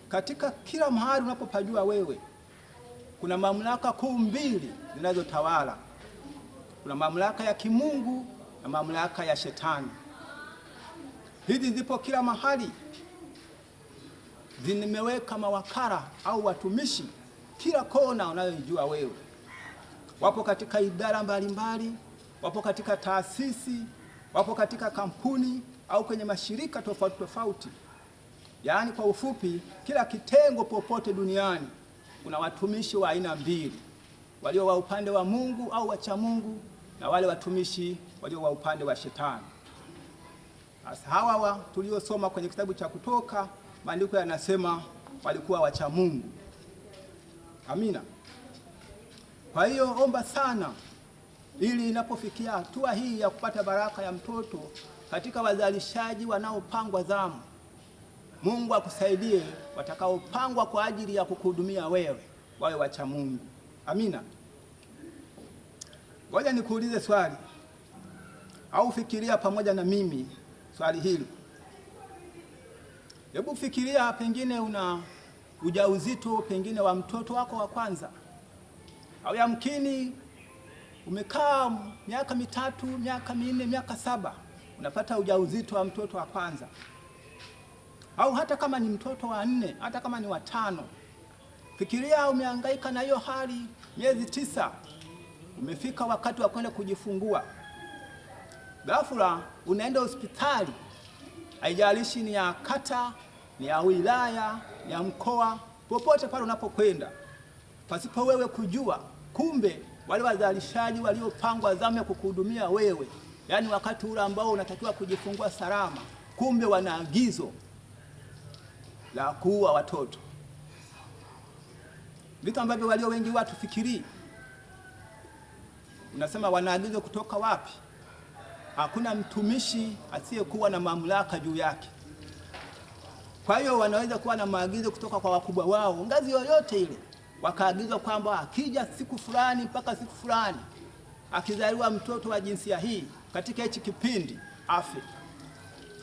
katika kila mahali unapopajua wewe, kuna mamlaka kuu mbili zinazotawala. Kuna mamlaka ya kimungu na mamlaka ya shetani. Hizi zipo kila mahali, zimeweka mawakala au watumishi kila kona unayojua wewe. Wapo katika idara mbalimbali, wapo katika taasisi, wapo katika kampuni au kwenye mashirika tofauti tofauti. Yaani kwa ufupi, kila kitengo popote duniani kuna watumishi wa aina mbili, walio wa upande wa Mungu au wacha Mungu, na wale watumishi walio wa upande wa shetani. Sasa hawa tuliosoma kwenye kitabu cha Kutoka, maandiko yanasema walikuwa wacha Mungu. Amina. Kwa hiyo omba sana, ili inapofikia hatua hii ya kupata baraka ya mtoto katika wazalishaji wanaopangwa zamu, Mungu akusaidie watakaopangwa kwa ajili ya kukuhudumia wewe wawe wacha Mungu. Amina. Ngoja nikuulize swali, au fikiria pamoja na mimi swali hili. Hebu fikiria, pengine una ujauzito pengine wa mtoto wako wa kwanza, au yamkini umekaa miaka 3, miaka 4, miaka 7 unapata ujauzito wa mtoto wa kwanza, au hata kama ni mtoto wa 4, hata kama ni wa 5. Fikiria umehangaika na hiyo hali miezi 9, umefika wakati wa kwenda kujifungua. Ghafla unaenda hospitali, haijalishi ni ya kata, ni ya wilaya, ni ya mkoa, popote pale unapokwenda, pasipo wewe kujua, kumbe wale wazalishaji waliopangwa zamu ya kukuhudumia wewe, yaani wakati ule ambao unatakiwa kujifungua salama, kumbe wana agizo la kuua watoto. Vitu ambavyo walio wengi watu fikiri. Unasema wanaagizo kutoka wapi? Hakuna mtumishi asiyekuwa na mamlaka juu yake. Kwa hiyo wanaweza kuwa na maagizo kutoka kwa wakubwa wao, ngazi yoyote ile, wakaagizwa kwamba akija siku fulani mpaka siku fulani, akizaliwa mtoto wa jinsia hii katika hichi kipindi afe.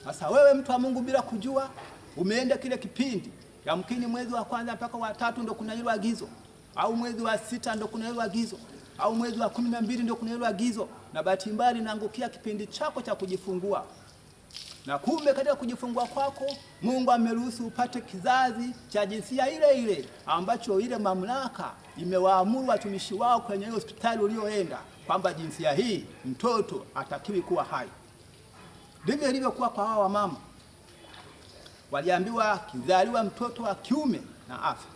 Sasa wewe mtu wa Mungu, bila kujua, umeenda kile kipindi, yamkini mwezi wa kwanza mpaka wa 3 ndo kuna hilo agizo, au mwezi wa 6 ndo kuna hilo agizo, au mwezi wa 12 ndio kuna hilo agizo, na bahati mbaya inaangukia kipindi chako cha kujifungua. Na kumbe katika kujifungua kwako Mungu ameruhusu upate kizazi cha jinsia ile ile ambacho ile mamlaka imewaamuru watumishi wao kwenye hospitali ulioenda kwamba jinsia hii mtoto atakiwi kuwa hai. Ndivyo ilivyokuwa kwa hawa mama. Waliambiwa kizaliwa mtoto wa kiume na afe.